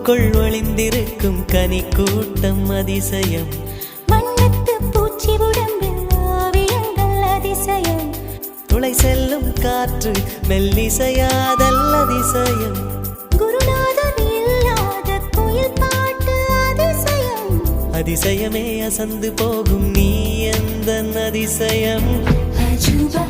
பூவுக்குள் ஒளிந்திருக்கும் கனி கூட்டம் அதிசயம். வண்ணத்து பூச்சி உடம்பில் ஆவியங்கள் அதிசயம். துளை செல்லும் காற்று மெல்லிசையாதல் அதிசயம். குருநாதர் இல்லாத குயில் பாட்டு அதிசயம். அதிசயமே அசந்து போகும் நீ எந்த அதிசயம். அஜுபா